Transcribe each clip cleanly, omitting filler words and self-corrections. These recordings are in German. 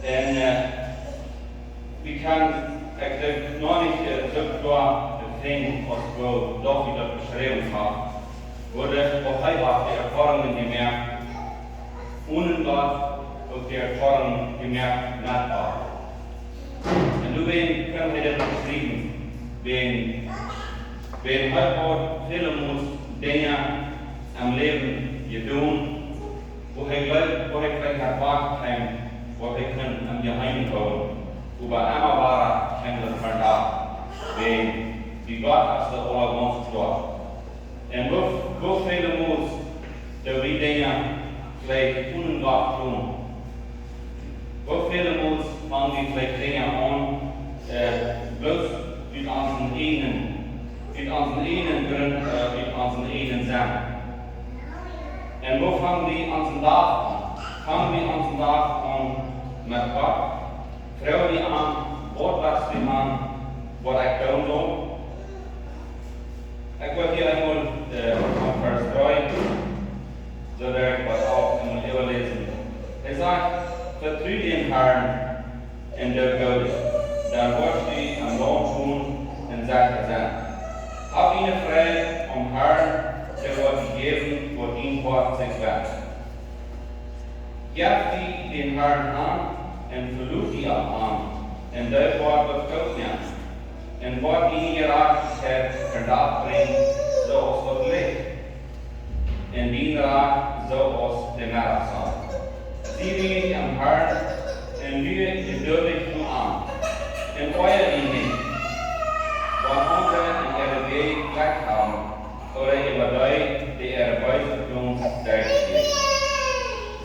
En vi kan eigenlijk nog niet zo klar bevinden als we doch wieder beschreven haben. Wurde auch heilbare Erfahrungen gemerkt, ohne Gott und die Erfahrungen gemerkt, nachbar. Und du können wir das beschreiben, wenn heute viele Dinge am Leben tun, wo ich vielleicht hat Wahrheit, wo ich kann am Geheim kommen, über einmal war ich das von da, wenn die Gott als der Allergrößte dort. Und wo viele muss, da wir Dinge vielleicht ohne Gott tun. Wo viele muss man die vielleicht Dinge an, bloß mit unseren eigenen Gründen, mit unseren eigenen Sachen. Und wo fangen wir unseren Tag an? Fangen wir unseren Tag an mit Gott? Fragen wir an, was wir machen, was ich tun soll? Ich will hier einmal von Vers 3, so der ich was auch überlesen. Er sagt, vertrüge den Herrn in der Götter, dann wirst du am Lohn tun und sagt es an. Hab ihn frei Herrn, der wird geben, wo ihn Wort sich wert. Gebt die den Herrn an und verlust die auch an, und der Wort wird Gott nehmen. Und was ihn geraten hat, verdarf bringen, so aus das Licht. Und ihn rat, so aus dem Marathon. Sie liegen am Herrn, und wir geduldig nur an. Und feuer ihn nicht. Wann andere in ihre Weg gleich haben, oder über die ihre Weise tun, der steht.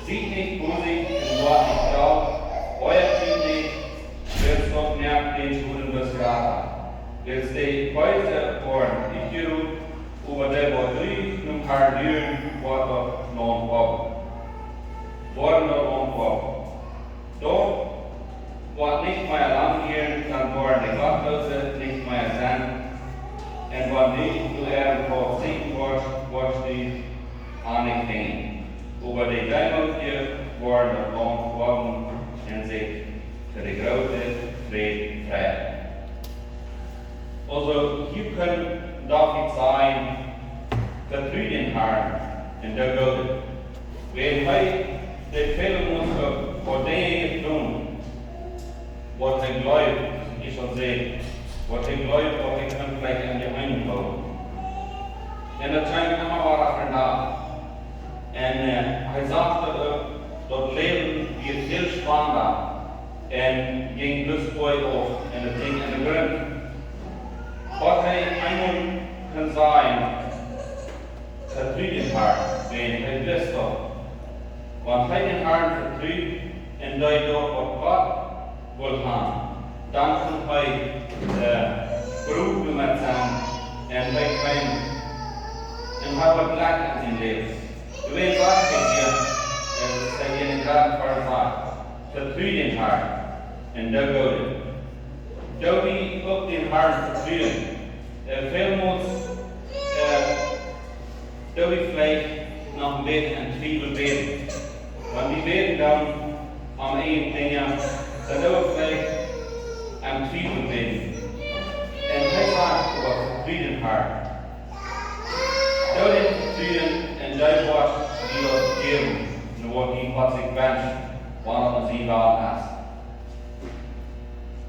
Sieht nicht bosig und Wort nicht drauf, euer Kind nicht, wird Gott merkt den Schulen des Rates. Jetzt die Weise worden, ich geruht, über der Wort durch, nun paar Düren, Worte non Wort. Worte non Wort. Doch, Wort nicht mehr lang gehen, dann wollen die Gottlose nicht mehr sein. Und was nicht zu Ehren vor sich wird die an nicht hängen. Über die Dämmerung worden Lohn worden und sich für die große Frieden frei. Also hier können David sein, vertrüge den Herrn in der Götter. Wenn wir die Fehler muss vor Dinge tun, was ich glaube, ich schon sehe, was ich glaube, was ich kann vielleicht an die Heim kommen. Und das scheint immer weiter nach. Und er sagte, das Leben wird viel spannender und ging lustvoll auf und das Ding in der Grund. Was einmal kann sein, vertrüge den Herrn, wenn er wisst doch. Wenn er den Herrn vertrügt und er dort, was Gott will haben, dann kann er Beruf gemacht sein und er kann und hat Glück in seinem Leben. Du willst sagen, es ist hier in gerade Vers vertrüge den Herrn und der Götter. Da wir auch den Herrn vertrügen, fehlen uns, da wir vielleicht noch ein bisschen an Zwiebel beten. Wenn wir beten dann am einen Dinge, dann da wir vielleicht an Zwiebel beten. Und er sagt, was vertrüge den Herrn. Da den vertrügen und das Wort wieder geben, nur die was sich wünscht, wann er sie wahr hat.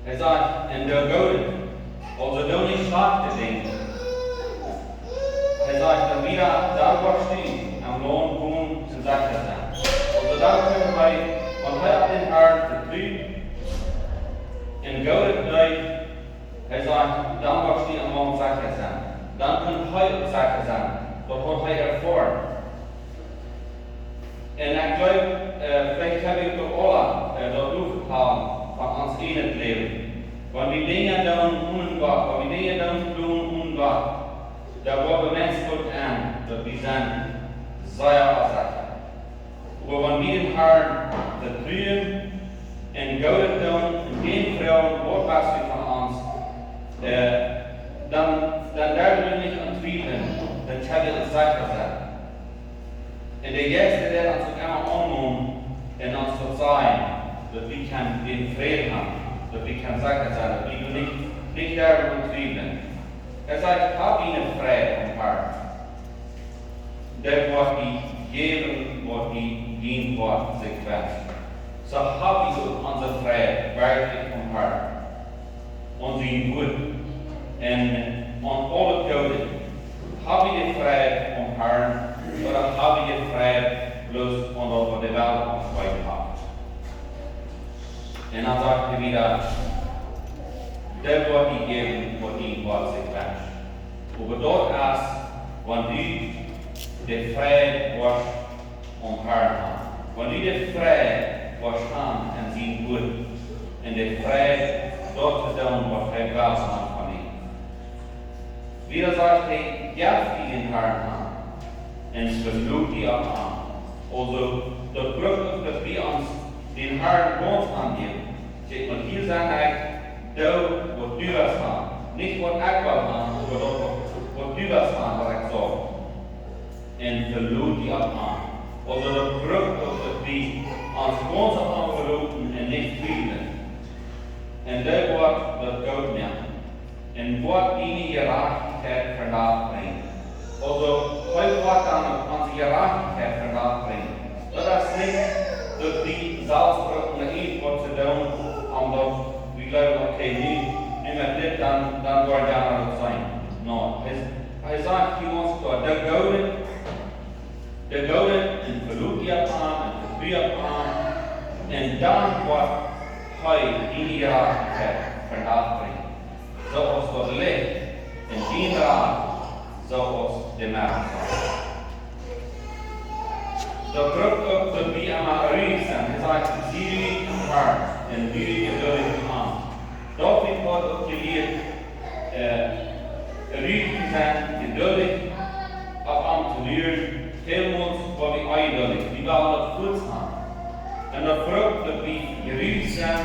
Er sagt, in der Götter, also du nicht schlechte Dinge. Er sagt, dann wieder dankbar stehen, am Lohn tun und sagt er dann. Also dann können wir, wenn wir den Herrn vertrügen, in Götter bleibt, er sagt, dankbar stehen am Lohn sagt er dann. Dann können wir sagt er dann, das wird er erfahren. Und ich glaube, vielleicht habe ich doch alle dort aufgehauen von uns eigenen Leben. Wenn wir Dinge tun ohne Gott, wenn wir Dinge tun ohne Gott, da wollen wir Menschen gut an, dass wir sind sehr Sache. Aber wenn wir den Herrn vertrauen und Gott tun und den Frauen, was wir von uns, dann werden wir nicht anzweifeln, dann kann ich es sicher sein. Und der Erste, der uns immer annehmen und uns verzeihen, dass wir den Frieden haben, dass wir sicher sein, dass wir nicht darüber trieben. Sagt, hab ihnen Frieden am Herrn. Der wird die geben, wird die gehen, wird sich wünschen. So hab ich unsere Frieden wirklich am Herrn. Und sie gut. Und alle Gute. Hab ich den Frieden am Herrn, oder hab ich den Frieden bloß unter der Welt am Zweiten hat. Und dann sagt er wieder, der wird die geben, wird ihn, was sich wünscht. Aber dort erst, wenn du den Frieden was am Herrn hast, wenn du den Frieden was haben und sie gut, und den Frieden dort zu tun, was er will von ihm. Wieder sagt er, ja, die den Herrn haben, und es versucht die auch an. Also, das Glück, dass wir uns den Herrn ganz angeben. Steht man hier sagen, da, wo du was haben. Nicht, was ich will haben, aber wo du was haben, was ich sage. Und verlor die auch an. Also, das Glück, dass wir uns ganz anverloten und nicht fühlen. Und das wird das Gott nehmen. Und wird ihnen Gerechtigkeit verdacht bringen. Also, heute wird dann unsere Gerechtigkeit verdacht bringen. Das ist nicht, dass die Salzbrücken nach irgendwo zu tun, und wir glauben, okay, nicht mehr das, dann wird ja noch sein. Nein, er sagt für uns dort, der Gode in Verlust an, in Verlust an, und dann wird heute die Gerechtigkeit verdacht bringen. So als das Licht in den Rat, so als der Mensch. So drückt op dat we aan ruim zijn. Hij zegt, zie jullie am Herrn en jullie geduldig aan. Dat wordt wat ook geleerd. Ruim te zijn, geduldig op aan te leren. Heel ons wat we eindelijk. Die willen dat goed gaan. En dat vroeg dat we ruim zijn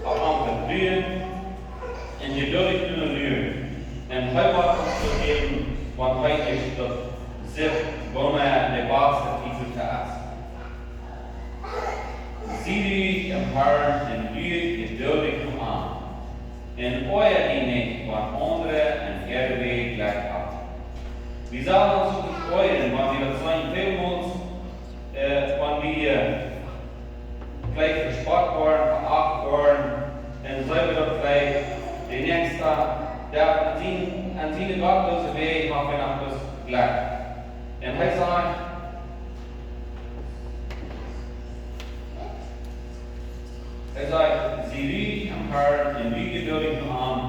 op aan te leren. En geduldig kunnen leren. En hij wordt ons gegeven, want hij is dat zich wonen de baas zie am Herrn en u geduldig aan. En euer die van anderen en Erdweg gleich ab. Wir sollen uns nicht freuen, wenn wir das sein, vielmals, wenn wir gleich verspott worden, veracht worden, und so wird das gleich der Nächste, der an seine gottlose Weg machen nach das gleich. Und er sagt, sie riecht am Herrn und wie geduldig an,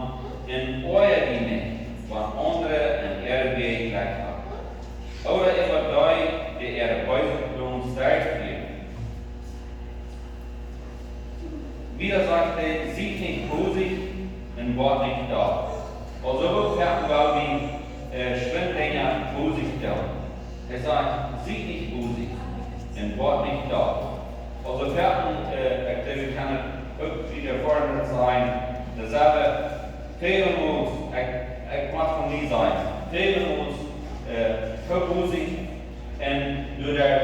in euer Dienst von anderen und Erdweg gleich ab. Oder über die, die ihre Häusergrund stärkt wird. Wieder sagt er, sieht nicht Vorsicht und wart nicht da. Also wird werden wir Schwindlinger Vorsicht stellen. Er sagt, sieht nicht Vorsicht und wart nicht da. Also werden, wir können auch wieder vorne sein, dasselbe fehlen uns, ich mag von nie sein, fehlen uns Vorsicht und nur der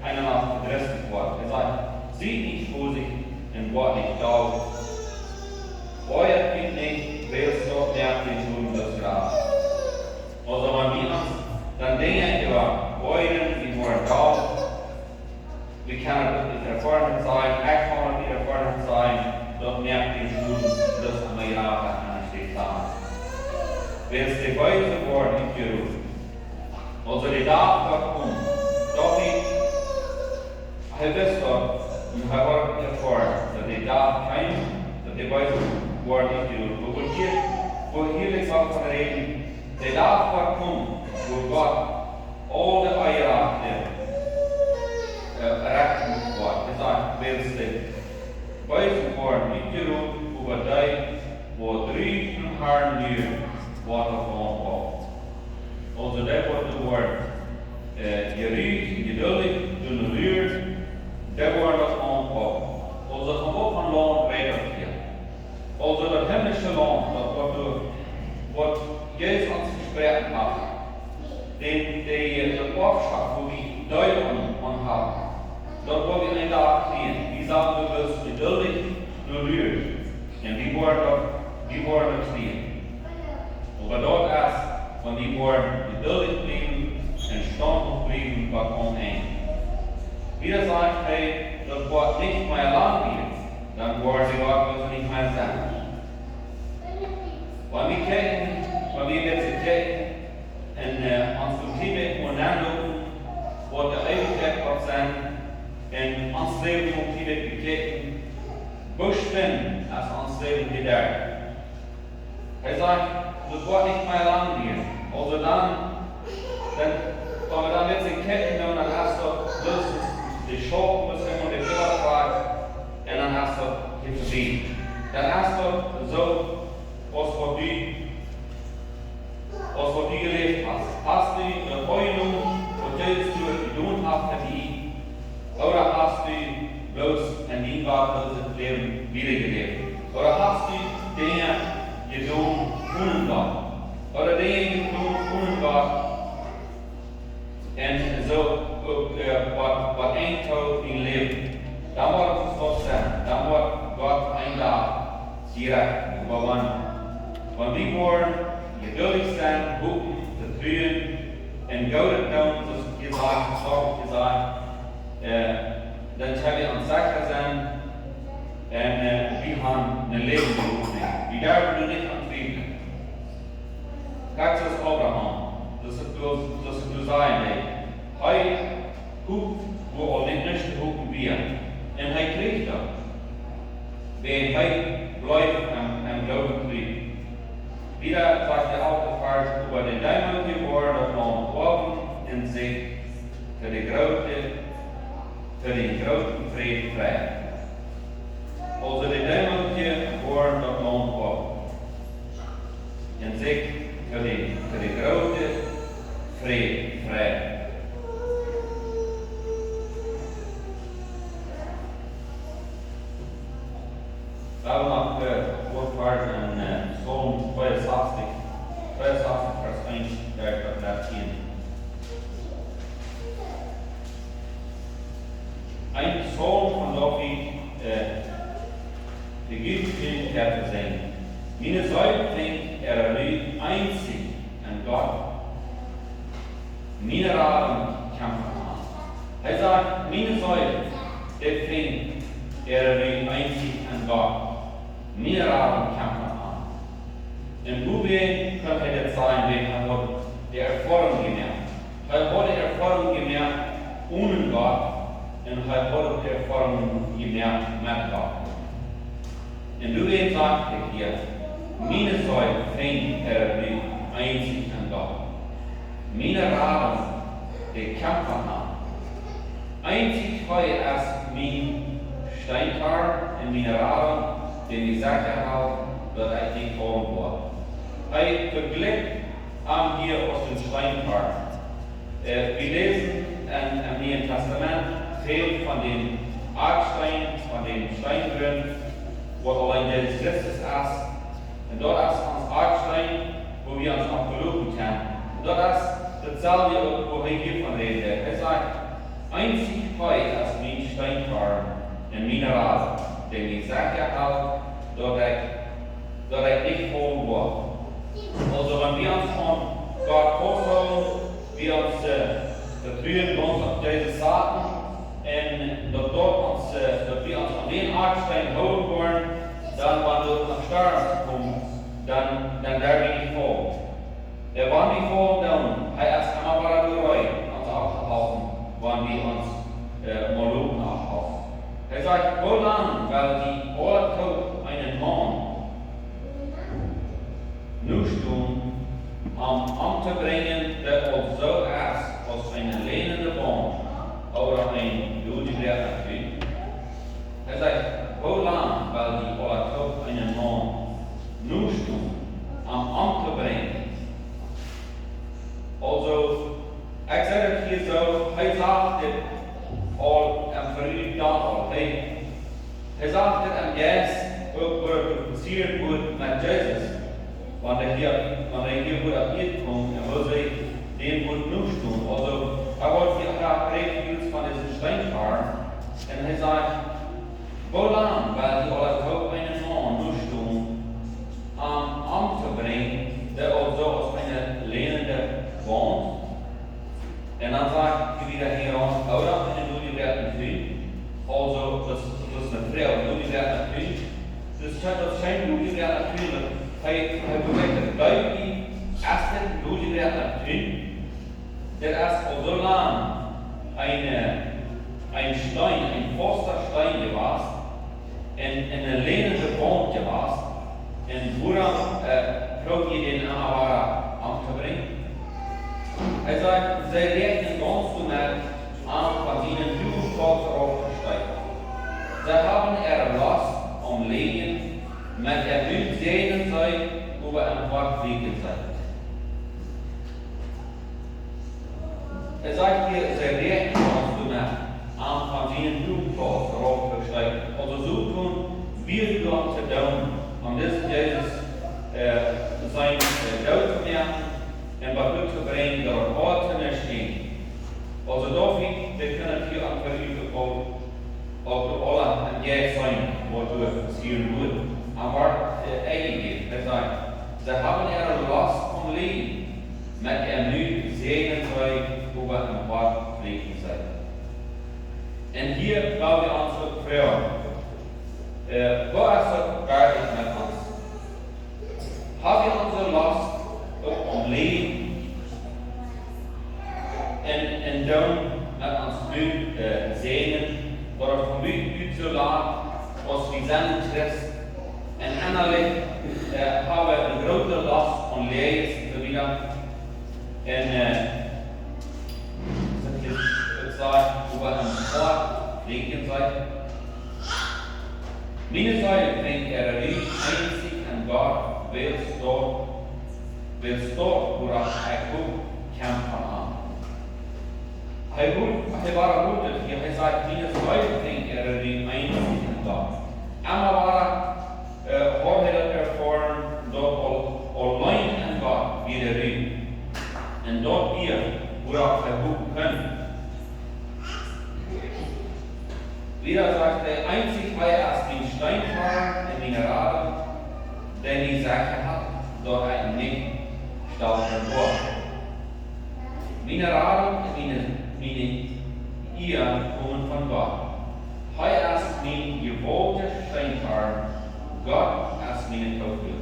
eine nach adressen Wort. Er sagt, sieht nicht Vorsicht und wart nicht da. Euer Kind nicht, willst du nervig tun das Grab. Also wenn wir uns dann Dinge über euren, die wollen da, wir können nicht erfahren sein, ich kann nicht erfahren sein, doch nervig tun das am Jahr an steht da. Wenn es die Weise Wort nicht gerufen, also die Tag kommt, doch nicht, er wisst doch, und er wird erfahren, dass die Tag kein, dass die Weise Wort nicht gerufen. Wo hier liegt auch von reden, der Tag kommt, wo Gott alle Eier rechten Wort. Er sagt, wer ist der Weise Wort nicht gerufen, über die, wo drei vom Herrn lehren, was davon braucht. Also das wird das Wort gerecht, geduldig, toleriert, das wird das anbraucht. Also von wo von Land redet hier. Also das himmlische Land, was Jesus uns versprochen hat, die Botchaft, wo wir Deutung haben, dort wo wir einen Tag kriegen, wie sagen wir, wirst geduldig nur Lüge. Und die worden stehen. Aber dort erst, von die worden geduldig blieben und standhaft blieben, was umhängt. Wieder sagt, hey, das Wort nicht mehr lang wird, dann wollen sie Gott nicht mehr sein. Wenn wir jetzt kijken en ons motieve moet aanlopen, wordt de eeuwigheid wat zijn en ons leven motieve bekijken, bestimmen als ons leven gedaan. Hij zegt, het wordt niet meer lang meer. Also dan we dan met z'n kijken doen, dan hast du dus de schop misschien und de Killerfrage en dan hast du gezien. Dan hast du zo was voor die geleefd hast. Hast du eine Heulung, und willst du gedoen hast an die, oder hast du bloß an die wartloses Leben wiedergelebt? Oder hast du Dinge gedoen ohne Gott? Oder Dinge gedoen ohne Gott? Und so, was ein Tod in Leben, da muss es so sein, da muss Gott einladen, direkt überwanden. Wenn wir wollen, geduldig zijn, hopen, vertrouwen en gouden doen, zoals gezegd, dan zullen we ons zeker zijn en we gaan een leven beoefenen. We durven niet aan twijfelen. Kijk zoals Abraham, dat is het zijn. Hij hoeft voor al niet te hopen weer. En hij kreeg dat. Wenn hij blijft en geloven kreeg. Wieder sagt der Autofahrt über den Diamond geworden, das noch oben in sich für den großen Frieden frei. Also der Diamond geworden, das noch oben in sich für den großen Frieden frei. Da haben wir noch Vorfahrt in Psalm 62, Vers 1, der das hier. Ein Psalm von David, der Gültigkeit zu sein. Meine Säugling erlöst einzig an Gott. Meine Raben kämpfen an. Er sagt, meine Säugling, der fängt erlöst einzig an Gott. Meine Raben kämpfen an. Und wo wir können wir jetzt sein, wir haben die Erfahrung gemerkt. Wir haben die Erfahrung gemerkt ohne Gott und wir haben die Erfahrung gemerkt mit Gott. Und du wirst sagen hier, meine Säule fängt einzig an Gott. Meine Raben, die kämpfen an. Einzig heute als mein Steintar und meine Raben, den ich sagte habe, dat hij niet gewoon wordt. Hij vergelijkt aan hier aus dem Steinpark. Wir lesen im Neuen Testament viel von den Artsteinen, von den Steinbrüchen, wo allein der Christus ist. Und dort ist uns Artstein, wo wir uns auch berufen können. Und dort ist dasselbe, wo wir hier von reden. Er sagt, einzig frei ist mein Steinpark und meine Rase, den ich sage habe, dat hij niet gewoon wordt. Also wenn wir uns von Gott vorstellen, wir uns vertrauen uns auf diese Sachen und dass wir uns an den Artstein holen wollen, dann wenn wir nach Sterben kommen, dann werden wir nicht vor. Wenn wir vor dann er ist immer wieder bereit, uns aufzuhalten, wenn wir uns Molochen aufhalten. Er sagt, wo lang, weil die alle Tod einen Mann nu stond om te brengen dat ons zo is als een lenende boom oder een dodelijke tree. Hij zegt, hoe lang wil die oorlog een man nu stond om te brengen? Also, ik zeg het hier zo, hij zegt het al en verriet dat al. Hij zegt het aan Jezus, ook waar het geproduceerd wordt met Jezus. Wanneer hier wordt abgekommen, wil zij den wordt nu doen. Also, hij wordt hier graag gerecht van deze steinpaar. En hij zegt, hoe lang wil die alle dat zijn bloedje natuurlijk. Hij beweegt het buiten die erste bloedje natuurlijk. Der ist auch so lang ein Stein, ein fester Stein gewesen, in ein lehnender Baum gewesen, und woran braucht ihr den Amawara anzubringen? Er sagt, sie rechnen ganz genau an, was ihnen Blumenplatz aufgesteigt. Sie haben erlassen, Leben mit der Wildsehnen sei, über ein paar Wege sei. Er sagt hier, sie rechnen ganz genau an, was ihnen Blumenplatz aufgesteigt. Also so tun wir Gott zu tun, das Jesus sein Geld zu merken, en wat goed te brengen door het woord te stehen. Also dafür, wir können hier am Verüben auch alle ein Ja sein, wodurch passieren würde. Aber eigentlich, er sagt, sie haben ihre Last vom Leben mit ermüdet Segen sei, über ein Wort legen sei. Und hier wollen wir uns fragen, wo ist das gar nicht mit uns? Haben wir unsere Last om Leben en dan met ons nu zegenen, door het van u te laten als we zijn Christ. En eindelijk hebben we een grote last van leiders te bieden. En ik zei over een paar weken zijn. Mijn zijde vindt niet einzig en God wil stå hvor hij goed kämpar aan. Hij var goed, hij zei, mine sluiting niet einzig en dag. Amma var har hij ervaren dat alleen en God weer erin. En dat hier, waar hij goed kan. Wieder sagt er, einzig war er als den Steinfahrer in Mineralen, der die Sache hat, dort ein nicht stauben Wort. Mineralen meine ihr kommen von Gott. Heu als mein gewohnter Steinfahrer, Gott als meine Teufel.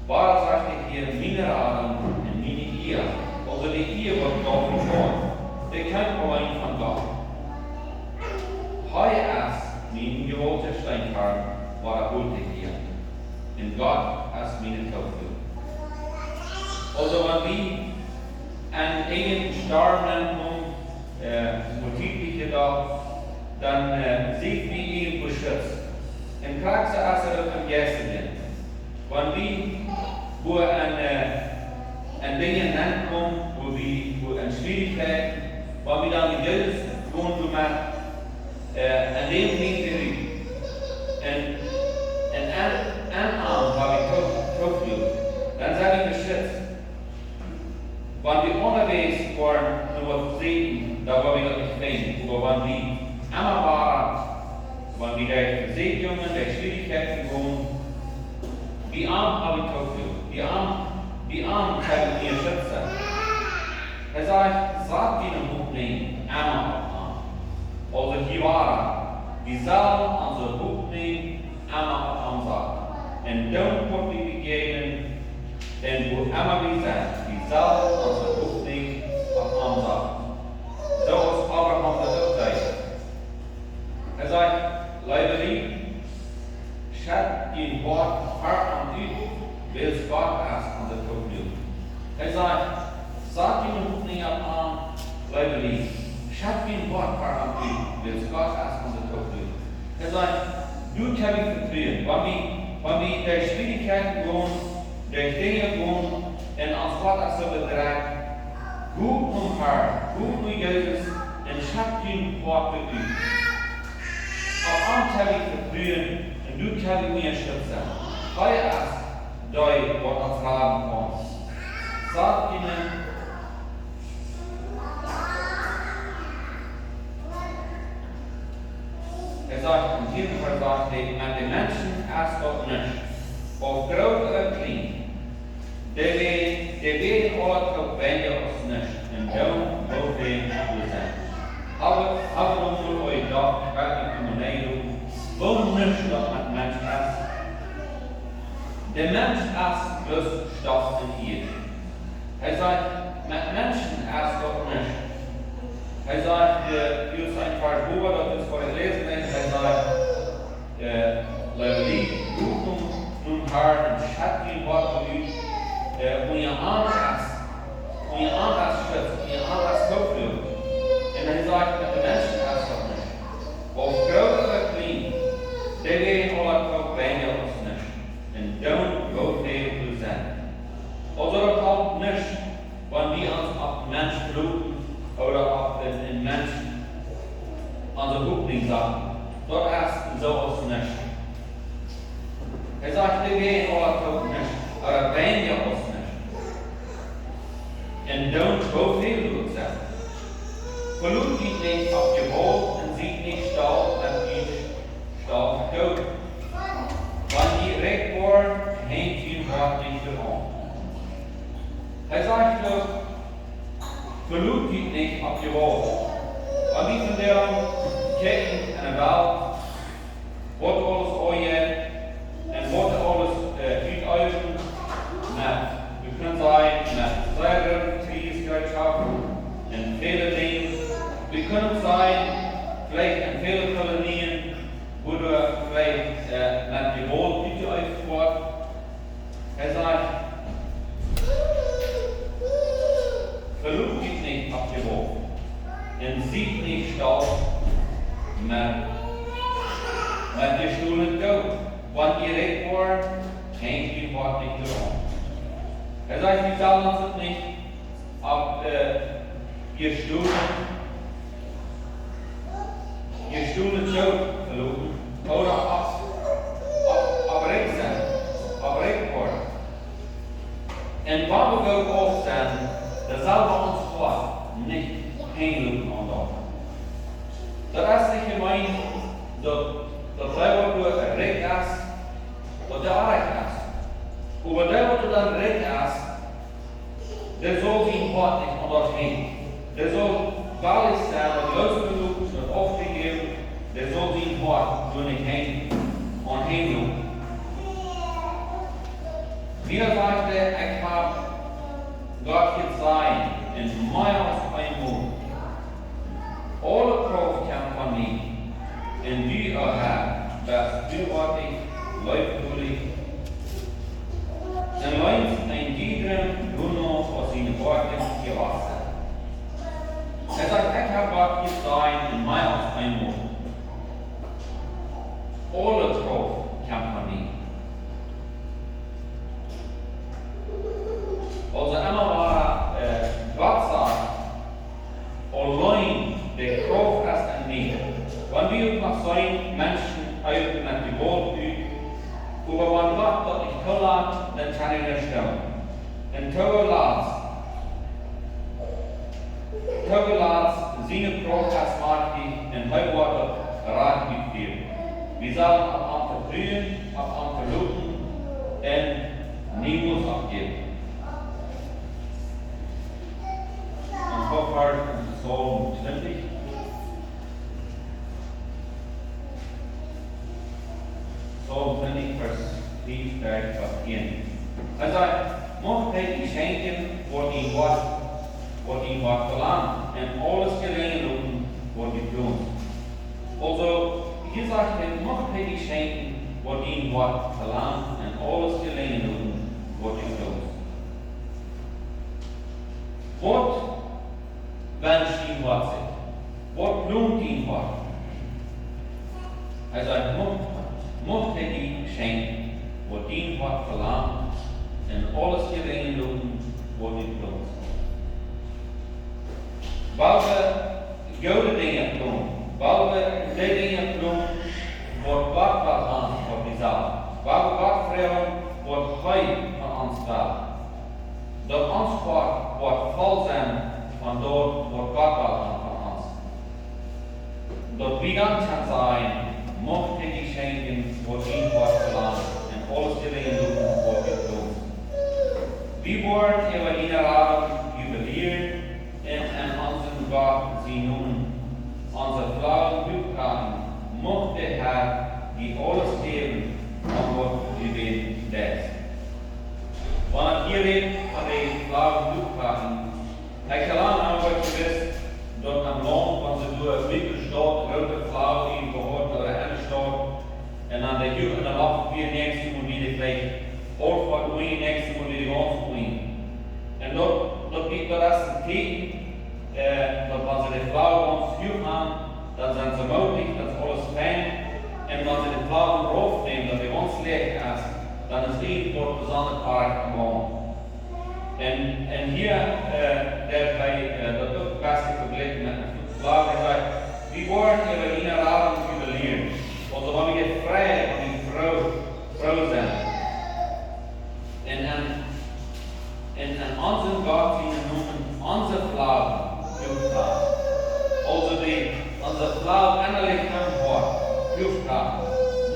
Warum sagt er hier Mineralen und meine ihr? Also die ihr wird Gott von der kommt allein von Gott. Heu als mein gewohnter Steinfahrer war gültig hier. Und Gott als meine Teufel. Also wenn wir an einen Sterbenden motivlich gedacht, dann sieht wie ihn beschützt. Und fragt sich, als am Gästen. Wenn wir, wo an Dingen ankommen, wo an Schwierigkeiten, wenn wir dann die Geld tun, an dem Ding geriet. Und an habe ich Teufel. Dann sage ich beschützt. Wenn wir unterwegs waren, nur was sehen, da war wir nicht fein. Aber wenn wir einmal waren, wenn wir der Versegnungen, der Schwierigkeiten wohnen, wie arm habe ich Teufel, wie arm kann ich mir schützen. Er sagt ihnen Buch nehmen, einmal an. Also hier war die Salben an so Buch nehmen, einmal an sagen. Und dann wird wir begegnen, denn wo immer wir sind, die Salben an so Buch nehmen, an sagen. So ist Abraham das auch gesagt. Er sagt, Leute, schreibt den Wort hart an euch, will es Gott erst an der Tod. Er sagt ihnen nicht an, Leute, schreibt den Wort hart an euch, will es Gott erst an der Tod. Er sagt, du kannst mich vertrauen, wenn wir durch Schwierigkeiten gehen, durch Dinge gehen, und als Gott als so betreibt, gut und hart, gut mit Jesus, und schreibt den Wort mit euch. Auf Amt habe ich vertrauen, und du kannst mir schützen. Heu erst, doi, was uns haben kann. Sagt ihnen, er sagt, in diesem Fall sagt er, an den Menschen erst doch nicht. Auf groß oder klein, der werden alle drauf wenden uns nicht. Und dann wo wir sein. Aber nur euch da, ich werde nicht in die Nähe, wo nicht, dass ein Mensch ist. Der Mensch ist bloß Stoff in ihr. Er sagt, mit Menschen ist doch nicht. Er sagt, ihr seid ein paar Buber, das ist vorher lesen, er sagt, Leute, nun haar een schat die wat u hoe je aanpast, schützt, hoe je aanpast koopt. En hij zegt dat de mensen dat zo niet. Of groot of klein, die weten alle koop bijna ons niet. En don't go veel te zijn. Also dat helpt niet, wanneer we ons op mensen bloeden, of op een mens onze hoekling zagen. Dat is zoals niet. Hij sagt, die weten alle koop niet, maar bijna ons niet. En don't go veel te zijn. Verloot geht nicht auf die Welt und sieht nicht Staub, als ich Staub tot. Wann die recht worden, hängt ihm Gott nicht daran. Er sagt doch, verloot geht nicht auf die Welt. Wann die von der Ketten in der Welt, was alles euer und was alles Südeufen mit, wir können sagen, mit Säure, Kriegsgerätschaften und viele Dinge. Wir können sein, vielleicht in vielen Kolonien, wo du vielleicht mit die Wohl mit euch fort. Er sagt, verlugt dich nicht auf die Wohl und sieht nicht Staub mit der Stuhl tot. Wann ihr recht wollt, hängt die Wort nicht daran. Er sagt, wir sollen uns nicht auf ihr Stuhl zo verloren, oder afrecht zijn, afrecht worden. En waar we ook op zijn, dan zal we ons God niet heen lopen aan dat. Dat is niet gemeend dat wij wat recht is, dat de recht is. Over dat wat dan recht is, daar zal geen God niet aan dat heen. Daar zal veilig zijn, dat luisteren lopen, dat opgegeven. Der soll sein Wort nur nicht hängen und hängen. Mir sagte, ich habe Gott gezeigt in mehr als ein Mund. Alle Kraft kommt von mir. Und wie Herr, das bürgerlich, leibhaftig. Und längst ein Giedren, nur noch aus seinen Worten gewachsen. Er sagt, ich habe Gott gezeigt in mehr als ein Mund. Alle Kraft kommt von mir. Also immer war Gott sagt, allein die Kraft ist in mir. Wenn wir noch so Menschen öffnen mit die Welt üben, aber wenn Gott das nicht zulässt, dann kann ich nicht stimmen. Und zulässt, seine Kraft ist mächtig und heute wird Rat mit dir. Wir sollen am verbrühen, am verloten und niemals abgeben. Und Vorfahrt in Psalm 20. Psalm 20, Vers 5, 10. Er sagt, mocht hij die schenken, wordt ihn wat verlangt, en alles gelingen doen, wordt die doen. Also, hier sagt er, mocht hij die schenken, wordt ihn wat verlangt, en alles gelingen doen, wordt die doen. Wat wünscht ihn wat sich? Wat lohnt ihn wat? Er sagt, mocht hij die schenken, wordt ihn wat verlangt, en alles gelingen doen, wordt die doen. Weil wir gute Dinge tun, weil wir die Dinge tun, wordt Gott was an voor die Sache. Weil wir Gott fragen, wordt Hij von uns will. Dat ons wordt vol zijn van dort, wordt Gott was an von uns. Dat wir dann kann sein, mocht hij die schenken, wordt ihn wordt verlangt, en alles gelingen doen, wordt dit doen. Wie wordt über ihn erraten, jubiliert, en unseren Gott sie nun, unsere flauen Hübkaten, mochte Herr die alles geben, an wat die wen des. Wanneer hier redt van die blauwe luchtwagen, ik heb lang aan wat gewist, dat am Land, wanneer ze door een winkelstad, grote blauw in gehoord naar de ene stad, en dan de jeugd en de wacht weer niks doen wie de gleich, of wat doe je niks doen wie de gans doen. En dat biedt dat als een teken, dat wanneer ze de blauw ons huur gaan, dan zijn ze moedig, dat is alles fijn. En wanneer ze de blauw afnemen, dat bij ons leeg is, dan is één voor bijzonder paard gewoon. En hier daarbij dat ook best vergelijken met een blauw is dat we worden in een raad juwelier. Want wanneer we vrij van die vrouw zijn. En onze God die noemen onze blauw Luftkraft. Also onze blauw innerlijk antwoord Luftkraft.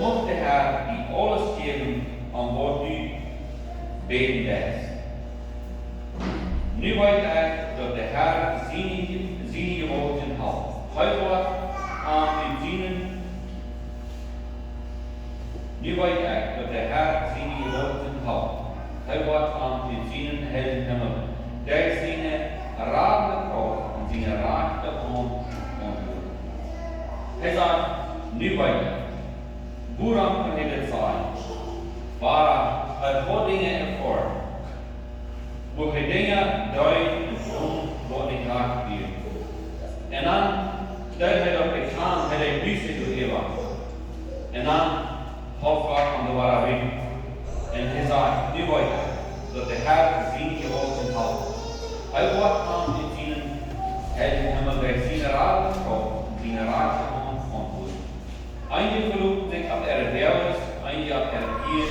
Mocht de Herr die alles geven aan wat u beten is. Nu weet ik dat de Herr zijn woorden houdt. Hij wordt aan u dienen. Nu weet ik dat de Herr zijn woorden houdt. Hij wordt aan u dienen, heel in hemel. Daar zijn raden kracht en zijn raakte ondoen. Hij zegt, nu weet ik. Waarom kan hij dit zijn? Waar het wat dingen ervoor. Wo hij dingen duidt en doen wat hij graag wil. En dan duidt hij dat ik gaan, hij liefde door Eva. En dan houdt God aan de waarheid. En hij zegt, nu weet ik dat de Herr zijn gewoonten houdt. Hij wordt aan u dienen, hij in hemel bij zijn raden kracht, zijn raden ontmoet. Einige verlopen zich op der Welt, einige op der Hier,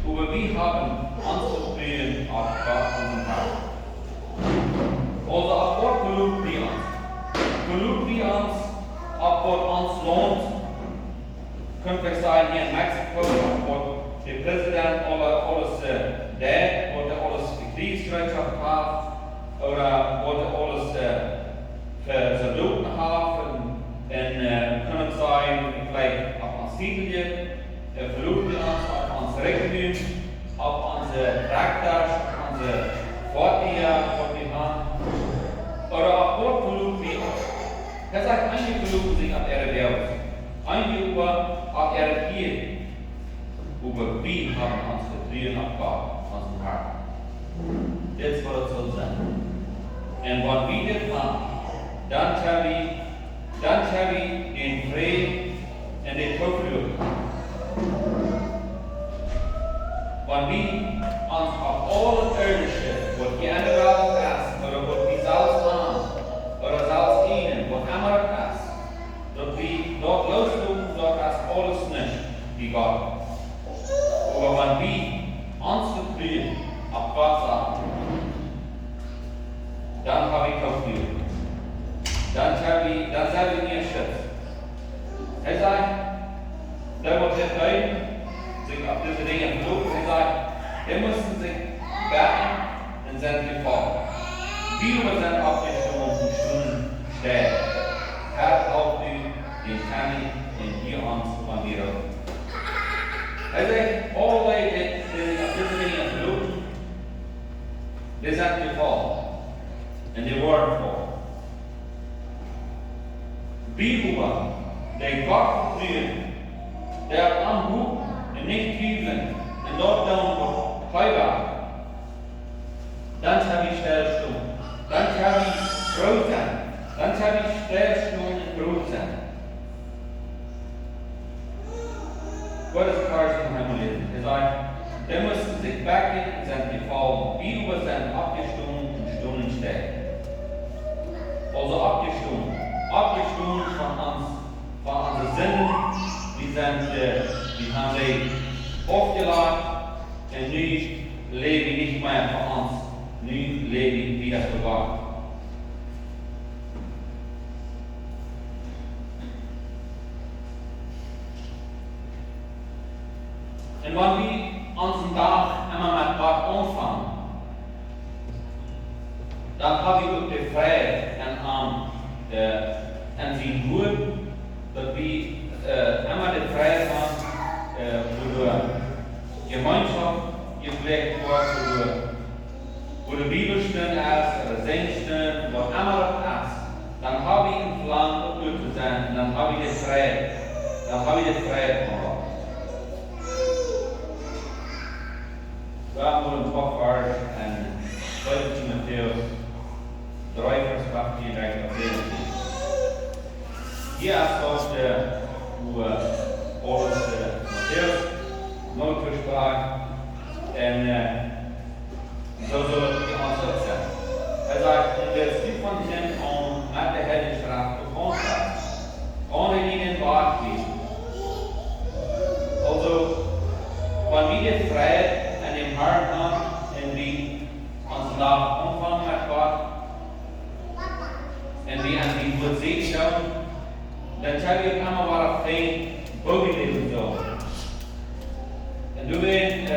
hoe we haben anzuführen auf Gott unseren Herrn. Also auf Gott gelobt wir uns. Gelobt wir uns, auf Gott uns lohnt. Könnte wir sagen, hier in Mexiko, auf Gott der Präsident alles der, wo der alles Kriegswirtschaft hat, oder wo der alles verloren hat, und können sagen, vielleicht auf uns Titelje, verloren wir uns auf uns Rechten, auf unsere Traktor, auf unsere Forttier, was wir haben, oder auf Gott verloren wir uns. Er sagt, einige verloren sich auf der Welt, einige auf der Hier, aber wir haben uns vertrauen auf Gott, unseren Herrn. Das soll es so sein. Und wenn wir das haben, dann haben wir den Frieden und den Zuflucht. Wenn wir uns auf alles Irdische, was die andere Welt ist, oder was wir selbst haben, oder selbst ihnen, was immer ist, dass wir dort loslaufen, dort ist alles nicht wie Gott. Aber wenn wir uns vertrauen auf Gott sagen, dann habe ich Zuflucht. Dann sind wir geschützt. Er sagt, der muss sich auf diese Dinge versuchen. Er sagt, wir müssen sich bergen und sind gefallen. Wir sind abgestimmt und Stunden stehen. Herr, auch du, den kann ich in dir uns von mir auf. Er sagt, alle Leute, die sich auf diese Dinge versuchen, die sind gefallen. Und die wurden voll. Wie der Gott vertrauen, der am Buch und nicht tweifeln und dort dann heiraten, dann habe ich Stellstunde, dann habe ich froh sein, dann habe ich Stellstunde und froh sein. Gottes Kreuz von Himmel lesen. Er sagt, der müssen sich becken und sind gefallen, wie sind abgestimmt und Stunden stehen. Also abgestimmt von unseren Sinnen, die haben sie aufgeladen und nu lebe ich nicht mehr für uns, nu lebe ich wieder für Gott. Und wenn wir unseren Tag immer mit Gott anfangen, dann habe ich auch die Freiheit und sie Ruhe, dass wir immer die Freiheit haben, schlecht wordt, wo de Bibel steht ist, oder Sinn steht, wo immer das ist, dann habe ich einen Plan, um gut zu sein, und dann habe ich die Freiheit. Dann habe ich die Freiheit von Gott. Wir haben wohl ein paar Vers in 2. Timotheus 3, Vers 18 erzählen. Hier ist auch wo Paulus Matthäus neu versprach, und so soll es die Antwort sein. Sagt, in der Stil von Sinn und mit der Heldenstrafe bekommen hat, ohne ihnen Wort geben. Also, wenn wir die Freiheit an dem Herrn haben, und wir uns nach Umfang mit Gott, und wir an die Musik schauen, dann schauen wir immer mal auf den Bogenleben so. Und du willst,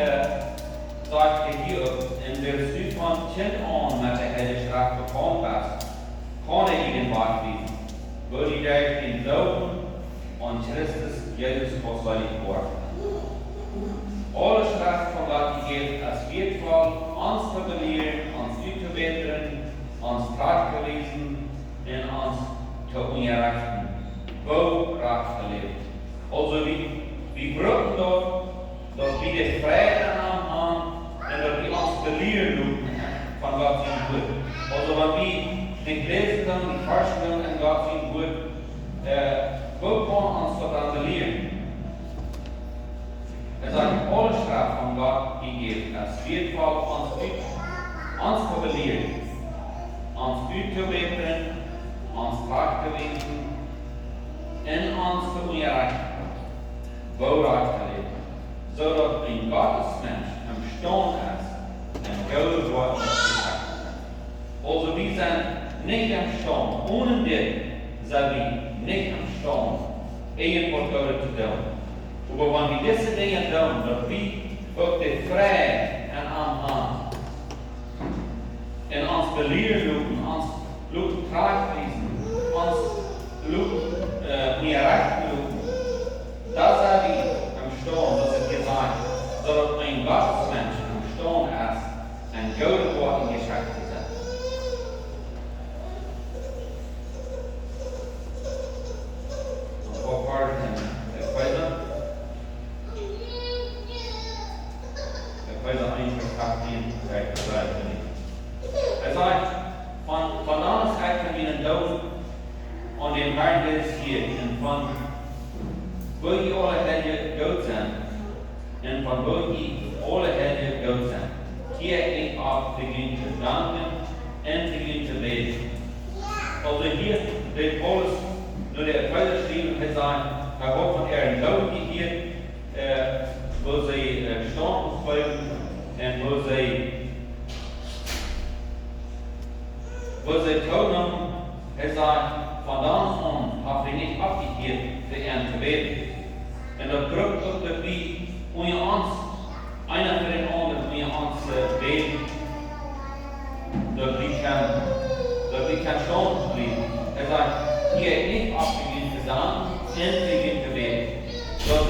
sagt hier, in der Stil von Kind an mit der Heldenstrafe bekommen hast, kann ihnen Wort geben. Wo die durch den Glauben an Christus Jesus kostbarig worden. Alle Strafe von Gott gegeben, als wertvoll, uns zu belehren, uns zu verbessern, uns Tat gewesen und uns zu unterrichten. Wo Kraft gelebt. Also wir brauchen dort, dass wir die Freiheit haben und dass wir uns belehren von Gott sein Gut. Also wenn wir die Lesen die Vorstellung in Gott sein Gut, wo kann uns das dann belehren? Sagt, alle Strafe von Gott gegeben, es wird uns zu belehren, uns gut zu beten, uns Rat zu wissen, in uns zu unterrichten, wohlrat zu leben, so dass ein Gottesmensch im Stone ist, ein Gott Wort zu sagen. Also wir sind nicht im Stone, ohne dir sind wir nicht im Stone, irgendwo Gott zu tun. Aber wenn wir diese Dinge tun, dass wir auch die Freiheit haben, in uns belehren, uns Trag fließen, uns unterrichten, das ist wir im Sturm, das ist gesagt, so dass ein Gottesmensch im Sturm ist, ein Gott Wort in Geschäft zu setzen. Und vorfahrt in der Quelle. Vers 1, Vers 18, er sagt, von damals von ihnen Glauben und den Herrn ist hier, und von wo die alle Hände Gott sind, und von wo die alle Hände Gott sind, hier ich auch beginnt zu danken und beginnt zu beten. Also hier, der Paulus, nur der Apostel schrieb, er sagt, er hat von ihren Glauben hier, wo sie gestorben folgen und wo sie tun haben, er sagt, von damals an habe ich nicht abgekehrt, für ihn zu beten. Und das drückt auch, dass wir unter uns, einer für den anderen, unter uns beten, dass wir kein Stone bleiben. Er sagt, hier nicht abgekehrt zu sagen, endlich zu beten. Dass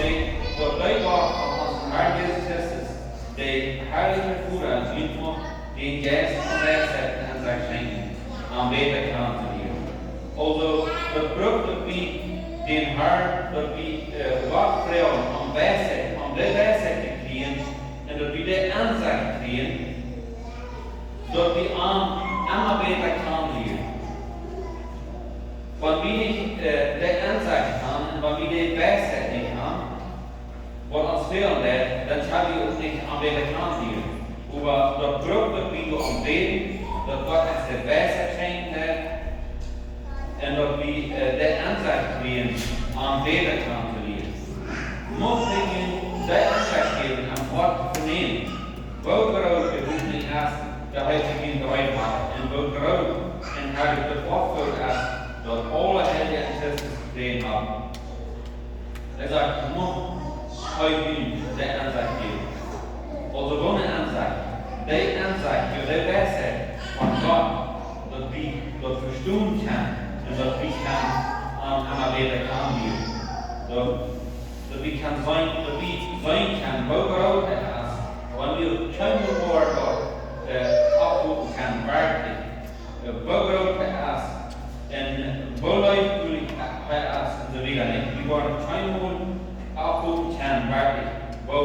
Leute von unserem Herrn Jesus Christus, der heilige Führer und Sündung, den Geist und Weisheit an sich schenken, am Beten kann zu dir. Also, das braucht, dass wir den Herrn, dass wir Gott fragen, um die Weisheit zu kriegen, und dass wir die Ansicht kriegen, dass wir immer Beten kann hier. Wenn wir nicht die Ansicht haben, und wenn wir die Weisheit nicht haben, was uns fehlen lässt, dann haben wir uns nicht am Beten hier. Aber das braucht, dass wir am Beten, dass Gott uns die Weisheit schenkt hat, und dass wir die Ansicht kriegen, am Beten zu leben. Muss ich Ihnen die Ansicht geben, am Wort zu nehmen, wo groß der Hut nicht ist, da hat sich ihn reinmacht, und wo groß und heilig das Wort ist, dass alle Hände in Christus gesehen haben. Er sagt, muss heute die Ansicht geben. Also so eine Ansicht, die Ansicht für die Weisheit von Gott, dass wir das verstehen können und dass wir einmal wieder kann dass wir sein können, wo groß er ist, Wann wir kein Wort abrufen kann, wirklich, Bürger erst, und Bürger will ich erst in der Wieder nicht. Wir wollen kein Wort abrufen kann, wirklich, wo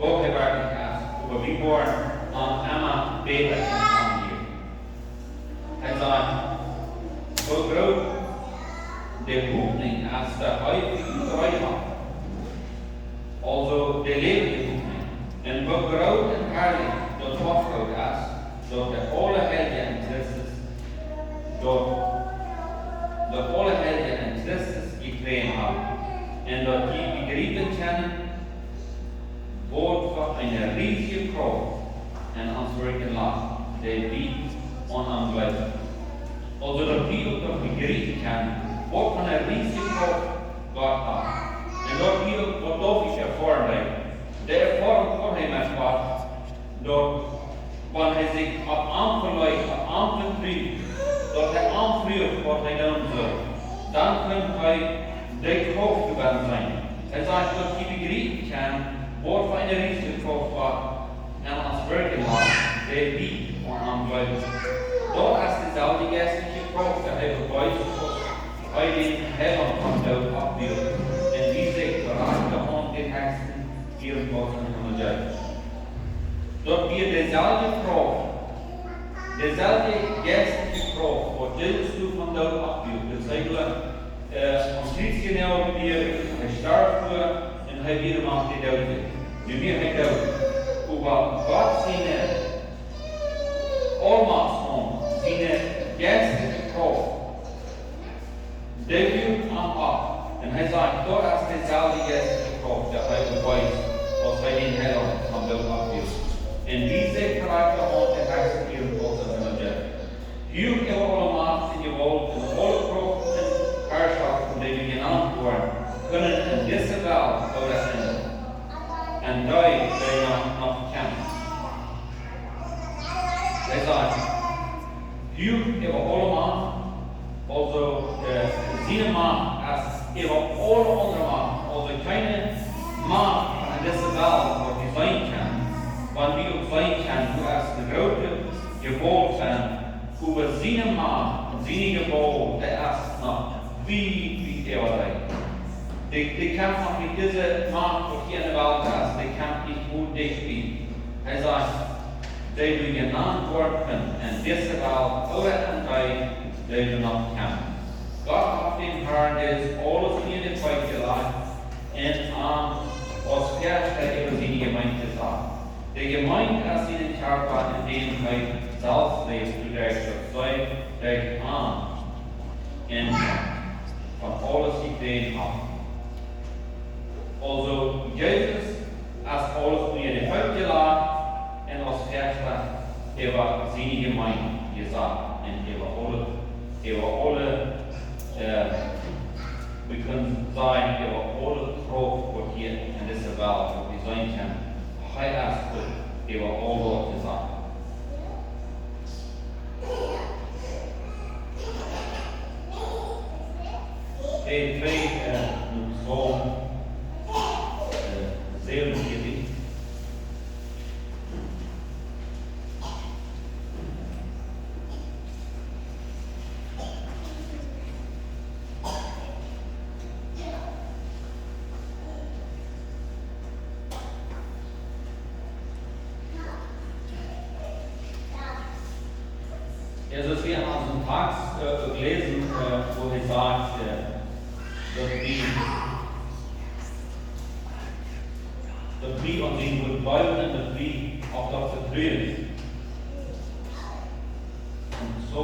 wir wirklich erst, aber wir wollen einmal beten kann hier. Er sagt, so groß der Hoffnung als der häufige Träumer, also der lebende Hoffnung. En we groot en heilig dat vastgoed is, door de alle helden en Christus, door alle helden en Christus gekregen haben. En dat die begriffen kennen, wordt voor een riesige Kraft en ons werken laat, die wie onaanblijven. Also dat die ook nog begriffen kennen, wordt van een riesige Kraft Gott haben. En dat die ook wat doof erfahren. Der Erfahrung von ihm als Gott, dort, wenn sich auf Anverleih, auf Anvertrieb, dort der Anführer von den soll, dann können der Kraft geworden sein. Sagt, dass die begriffen kann, wo für eine riesige Kraft war, und als wirken hat, der wie und am Bleiben. Dort ist die selbe geistliche Kraft, der Herr weiß, bei den Herren von dort abbildet, und wie sich bereit und den Hexen ihren Worten von der Zeit. Dort wird derselbe Kraft, derselbe geistliche Kraft, wo du von dort abbildet. Das heißt, am Kriegsgenau wir gestorben und er wieder macht die Dose. Wir haben dort über Gott seine Allmacht, seine geistliche Kraft, der wird am Ab. Und er sagt, dort ist derselbe geistliche Kraft, der heute weiß, was bei den Herren am Bild abgibt. Und diese Charakter und der heißt ihren Gott in der Welt. Hier über alle Macht in die Welt und alle Kraft und Herrschaften, die wir genannt wurden, können in dieser Welt oder enden. Und die noch kämpfen. Er sagt, hier über alle Macht, also seine Macht ist über alle andere Macht, also keine Macht in dieser Welt, wo wir sein können, wenn wir uns sein können, du hast eine große Gebot über seine Macht und seine Gebot, der ist noch wie er sei. Die kämpft noch mit dieser Macht, die hier in der Welt ist, die kämpft nicht gut dich. Er sagt, die wir genannt wurden in dieser Welt oder in die wir noch kämpfen. Gott hat den Herrn, der ist alles in die Zeit gelegt und was herrscht über seine Gemeinde sagt. Die Gemeinde ist in den Körper, in dem selbst lebt, du denkst, sei dich an und von alles gesehen hat. Also, Jesus ist alles in die Welt gelegt und was herrscht über seine Gemeinde gesagt und über alle wir können sagen, über alle Kraft, die hier in dieser Welt, wo wir sein können, heißt über alle Leute sagen. Die zwei so sehr wichtig. Also wir haben einen Text gelesen, wo er sagt, dass wir an den Bäumen, dass wir auch das vertreten. Und so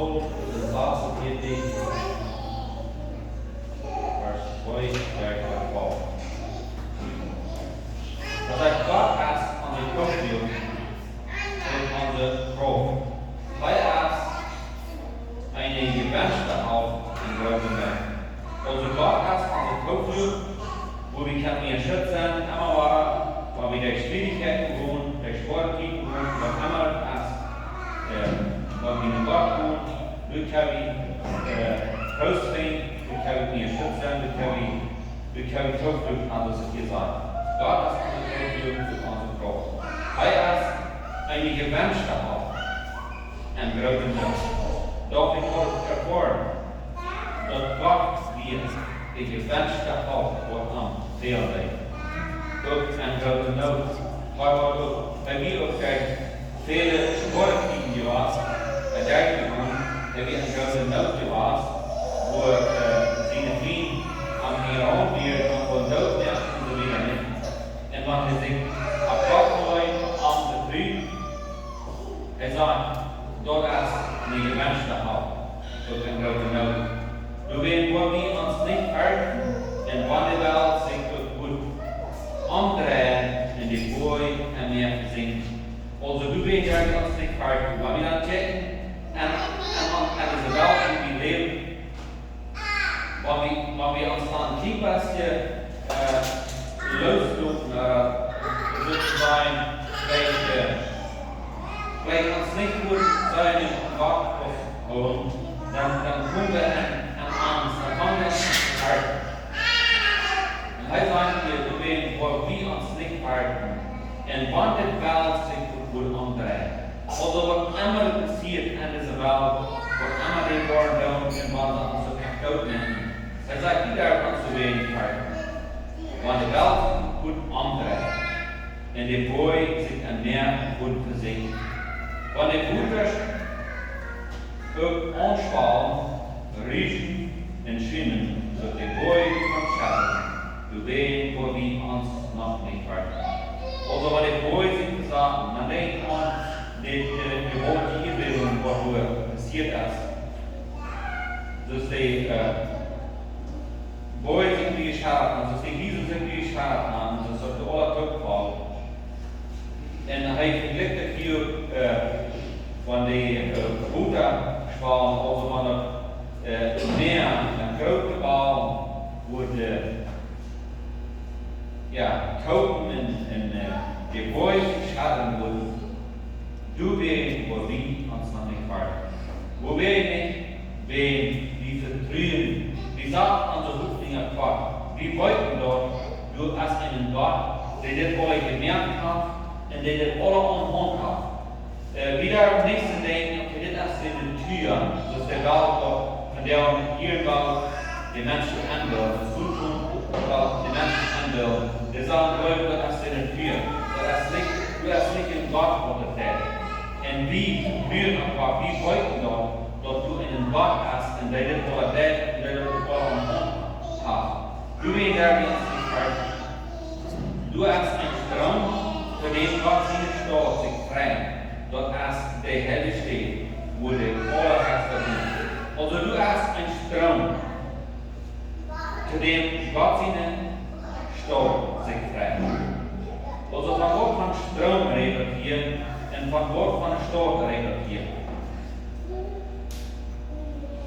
ist es das, hier steht, Vers 2, Vers 4. Das heißt, Gott ist an den Kopf und an der Kraft. Weil er eine gewünschte auf den Glauben werden. Also Gott hat an der Kopf, wo wir können ihn schützen, immer war, weil wir durch Schwierigkeiten wohnen, durch Sportgebiete wohnen, was immer ist, weil wir in Gott wohnen, wir können rausgehen, wir können ihn schützen, wir können Zuflucht an das hier sein. Gott ist an der Kopf und an der Kraft. gewünscht hat. En grote nood. Doch ik word ervoor dat God wie die gewünscht hat, wordt aan veel leven. Ook en grote nood. Maar wat ook bij wie ook kijkt, vele sportteams was, en daar heb je een grote nood was, waar zijn vriend aan hier ook weer gewoon dood is en zo weer niet. En wat hij zich apart gooit aan de vriend, hij zei, dat is die gewünscht hat, ook een grote nood. Du weet wat we ons niet helfen, en wanneer wel zich ook goed omdraaien in die boy en meer gezien. Also du weet dat we ons niet helfen, maar we dan checken en is wel in die leven. Maar we ons dan een beetje loslopen naar sozusagen, weil uns nicht gut seine Wort aufholen, dann kommen wir an Angst, dann kommen wir an Hart. Und er sagt hier, du weißt, wo wir uns nicht halten, und wann die Welt sich gut umdreht. Also was immer passiert in dieser Welt, was immer die Worte tun, und wann sie uns so kaputt nehmen. Er sagt, die darf uns so wenig halten. Wann die Welt gut umdreht, und die Boy sich an mehr gut versinkt. Wann die voeders ook aanschwalen, riechen en schwimmen, zodat de boy van schatten, du weet wo wir uns noch nicht halten. Also wann die boy sich sagen, man denkt an die gewohnte Bildung, was passiert ist, dass die boy sich wie geschadet, dass die Jesus sich wie geschadet haben, dass auf die alle Tag en hij vergelijkt hier van die voederschwalm, also van het meer een grote bal wordt kopen en de boys schaden worden. Du weet wat wie ons dan niet waard. Wo weet niet, wen die vertrouwen, die sagt aan de hoefdingen kwart, die wollten dort, du als einen Gott, der dit alle gemerkt hat, en die dit alle onthand had. Wieder am nächsten denken, okay, dit is de Tür, dus de Welt van der hier wel de mensen handel, de zoeken wel de mensen handel, die sagen, dat is de Tür, dat is niet in Gott wat het is. En wie buren aan Gott, wie wollten dat du in een Gott hast, en die dit alle deed, en die dit alle onthand had. Du weet daar niet eens. Du hast een Strom, für den Gott seine Stadt sich frei. Dort hast der Helle steht, wo der Allerheiligste ist. Also du hast einen Strom, zu dem Gott seine Stadt sich frei. Also von Gott von Strom redet hier und von Gott von Stadt redet hier.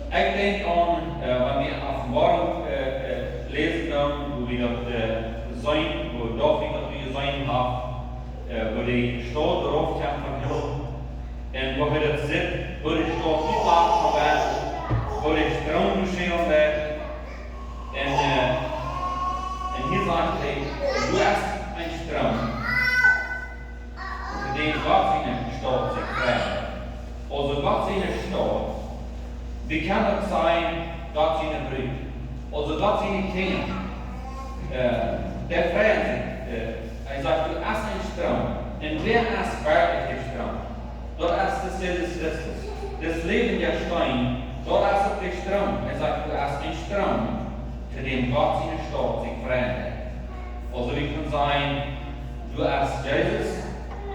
Ich denke an, wenn wir Offenbarung lesen, wo wir das sein, wo David sein hat, wo die Stadt darauf kommt von Himmel, und wo wir das sehen, wo die Stadt nicht laufen wird, wo der Strom geschehen wird, und hier sagt er, du hast einen Strom, zu dem Gott seine Stadt sich fragt. Also Gott seine Stadt, wie kann es sein, Gott seine Brüder, also Gott seine Kinder, der fragt sich, er sagt, du hast einen Strom. Und wer ist wirklich der Strom? Dort ist das Jesus Christus. Das Leben der Stein, dort ist auch der Strom. Er sagt, du hast einen Strom, zu dem Gott seine Stadt sich verändert. Also wir können sagen, du hast Jesus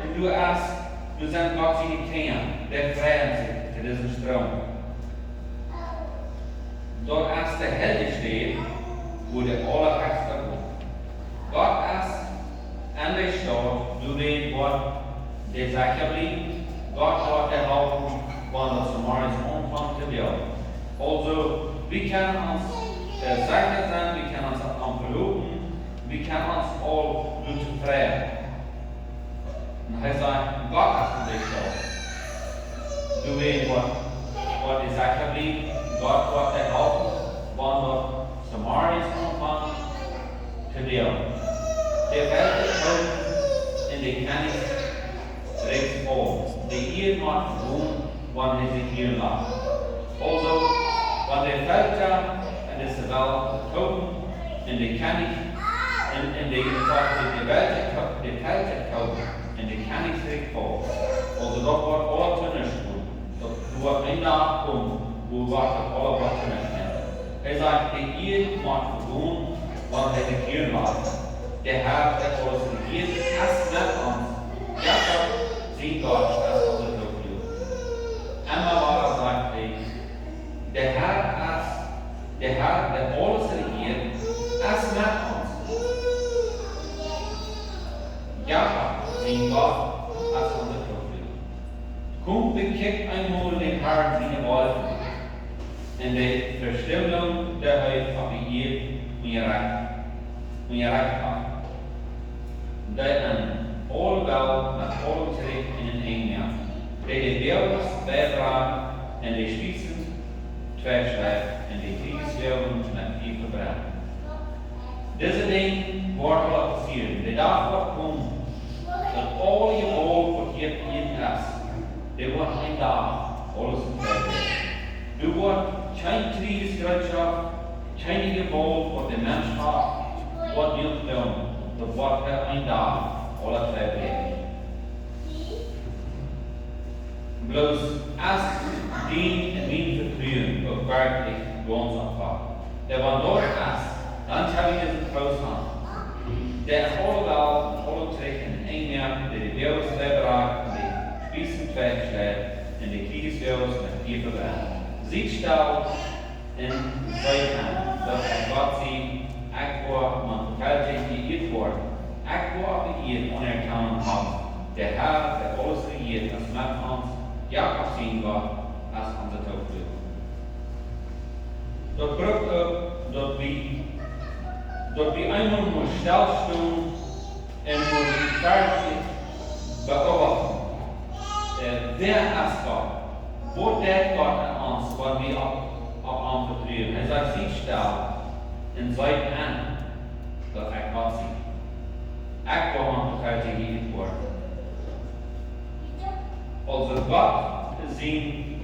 und du sind Gott seine Kinder, der verändert sich zu diesem Strom. Dort ist der Helle steht, wo der Allerheiligste wohnt. Gott ist an der Stadt, du weißt, was der Sache blieb. Gott hat der Haupt von der Samaris Anfang zu werden. Also, wir können uns sicher sein, wir können uns am verloben, wir können uns all gut zufrieden. Und er sagt, Gott ist an der Stadt. Du weißt, was der Sache blieb. Gott hat der Haupt von der Samaris Anfang zu werden. Der Welt ist in die Kenntnis rechts oben. eer mag doen wanneer hij zich hier laat. Also, wanneer de Velta en de Sebel kopen en de Kennig en de Velta kopen en de Kennig zich volgt. Also, dat wordt alle tunnels doen. Dat wordt een dag komen, hoe wordt het alle wat tunnels nemen. Hij zegt, de eer mag doen wanneer hij zich hier laat. De Herr, der alles regiert, erst mit uns. Jakob sieht Gott als unser Glück. Einmal war er sagt, der Herr, der alles regiert, erst mit uns. Jakob sieht Gott als unser Glück. Kommt, bekickt einmal den Herrn seine Wolken. In der Verstellung der Heil auf die Ehe und ihr Recht hat. Dat een allemaal met alle terug in een eenmaal. De beelders bijdragen en de spitsen tweeschrijven en de kriegsvelden met vier verbrennen. Deze dingen worden wel passieren. De dag wordt komen dat al je wol verkeerd in is. Er wordt een dag alles verkeerd. Er wordt geen kriegsgerichtschap, geen geweld voor de mensheid, wordt niet gedaan. Dat wordt er een dag, alle twee blijven. Bloos als die en mijn vertrouwen ook werkelijk bij ons afvallen. Der van door is, dan heb ik het groot aan. Der alle terug in een jaar, de beelden bijdragen, de spiezen tweegeschreven en de kriegsbeelden met vier verbrennen. Ziet stel in zijn hand, dat hij wat ziet. Aqua man verkältig geirrt worden. Aqua beirrt unerkannt hat. Der Herr, der alles regiert, als mit uns, Jakob sehen Gott, als unser Todflug. Dat brengt ook dat we einmal nur stilstaan en nur werkelijk beobachten. Wer ist Gott? Wo denkt Gott an uns, wenn wir auf ihn vertrauen? Er sagt, sie still. En zijt aan dat ik wat zie. Ik wil aan elkaar tegen worden. Als het wat zien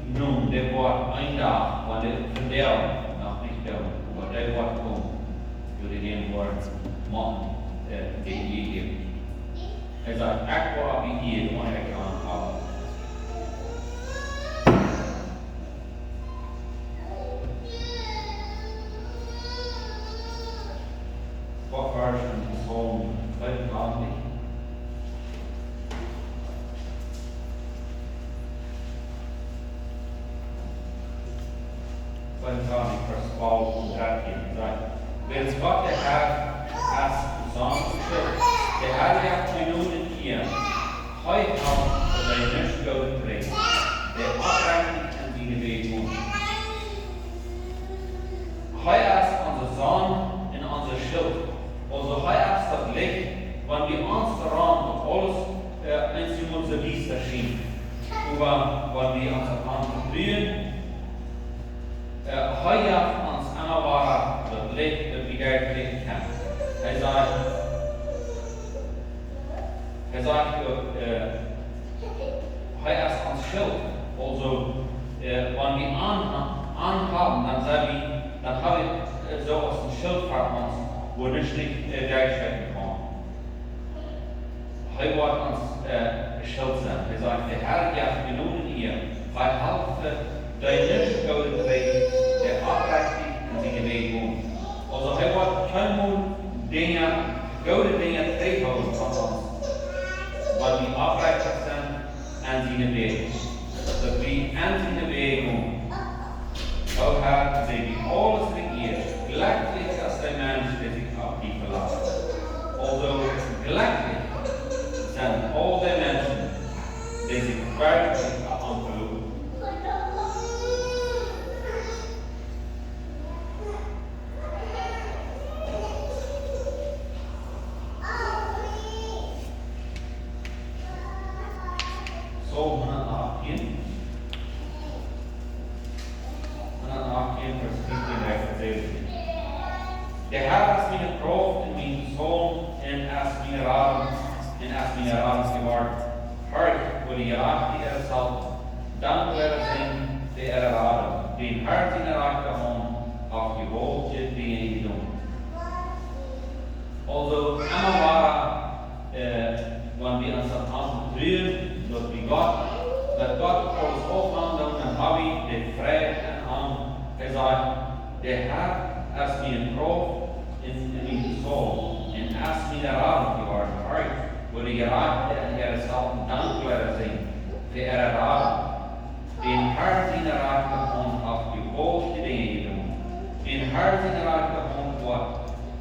noemt, dit wordt een dag, want het verdeel nog niet doen, maar dit wordt komen. Jullie geen woord man die je geeft. Hij zegt, ik wil op hier, want ik kan houden. What version is home? Let it not be. Let it not be first of all from that here, right? Wens Gott der Herr als besonders der Herr hat Minuten hier. Heute auch für dein nicht Gott bringt. Der abreichend an die Bewegung. Heute ist unser Sohn in unser Schild. Also heute ist das Licht, wenn wir uns daran und alles in unser Lies erschien. Aber wenn wir uns daran vertrauen, heute uns einmal war das Licht, das wir wirklich kennen. Er sagt, heute ist uns Schild. Also wenn wir anhaben, dann habe ich so aus dem Schild für uns, wo nicht dargestellt kann. Heute wird uns Schild sein. Er sagt, der Herr gibt Minuten hier, weil halbe dein nicht gute Weg, der abreichlich in seine Bewegung. Also er wird keine Dinge, gute Dinge tegenhouden von uns, weil wir abreichlich sind an seine Bewegung. Dass wir an seine Bewegung auch haben, sie alles regiert, gleichzeitig als der Mensch, der sich auf die verlässt. Also gleichzeitig sind all die Menschen, die sich wirklich anvertrauen. So, 118. 118, Vers 15, Der Herr ist meine Kraft und mein Sohn und ist meine Rahmen geworden. Hört, wo die Jagd die zal dankbaar zijn de ervaren, die hart in erachter om auf die Wohltje dingen te doen. Also, einmal war, wenn wir uns das konzentrieren, dass Gott uns aufwandelt, dann habe ich die Freiheit an, gesagt, der Herr ist mir ein Prof in meinem Soul, und ist mir erraten geworden, wo die gerade in ihrer Salten dankbar sind, für ihre Erraten, den Herr in erachter om auf die hoogste dingen te doen, den Herr in erachter om wat